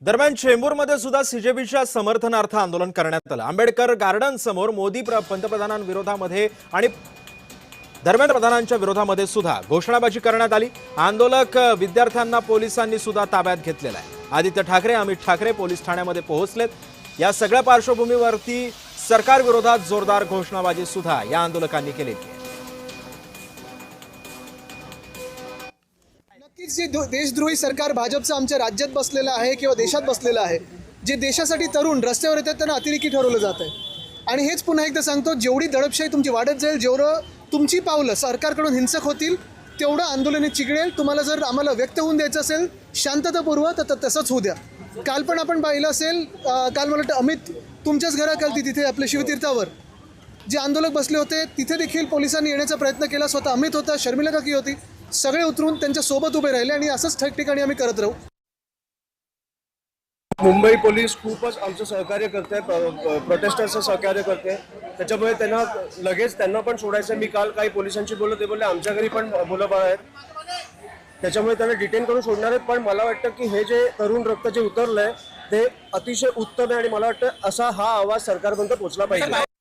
दरम्यान चेंबूरमध्ये सुद्धा सीजेपीच्या समर्थनार्थ आंदोलन करण्यात आलं। आंबेडकर गार्डन समोर मोदी पंतप्रधानांविरोधामध्ये आणि दरम्यान प्रधानांच्या विरोधामध्ये सुद्धा घोषणाबाजी करण्यात आली। आंदोलक विद्यार्थ्यांना पोलिसांनी सुद्धा ताब्यात घेतलेला आहे। आदित्य ठाकरे, अमित ठाकरे पोलीस ठाण्यामध्ये पोहोचलेत। या सगळ्या पार्श्वभूमीवरती सरकार विरोधात जोरदार घोषणाबाजी सुद्धा या आंदोलकांनी केली आहे। नक्कीच जे देशद्रोही सरकार भाजपचं आमच्या राज्यात बसलेलं आहे किंवा देशात बसलेलं आहे, जे देशासाठी तरुण रस्त्यावर येतात त्यांना अतिरेकी ठरवलं जात आहे। आणि हेच पुन्हा एकदा सांगतो, जेवढी दडपशाही तुमची वाढत जाईल, जेवढं तुमची पावलं सरकारकडून हिंसक होतील, तेवढं आंदोलने चिघळेल। तुम्हाला जर आम्हाला व्यक्त होऊन द्यायचं असेल शांततापूर्व तर तसंच होऊ द्या। काल पण आपण पाहिलं असेल, काल मला वाटतं अमित तुमच्याच घराखाली तिथे आपल्या शिवतीर्थावर जे आंदोलक बसले होते, तिथे देखील पोलिसांनी येण्याचा प्रयत्न केला। स्वतः अमित होता, शर्मिला काकी होती, सगळे उतरून त्यांच्या सोबत उभे राहिले आणि असंच ठिकठिकाणी आम्ही करत राहू। मुंबई पोलीस खूपच आमचं सहकार्य करते, प्रोटेस्टर्सचं सहकार्य करते, त्याच्यामुळे त्यांना पण सोडायचं। मी काल काही पोलिसांशी बोललो, ते बोलले आमच्या घरी पण मुलं बाळ आहेत, त्याच्यामुळे त्यांना डिटेन करून सोडणार आहेत। पण मला वाटतं की हे जे तरुण रक्त जे उतरलंय ते अतिशय उत्तम आहे आणि मला वाटतं असा हा आवाज सरकारपर्यंत पोहोचला पाहिजे।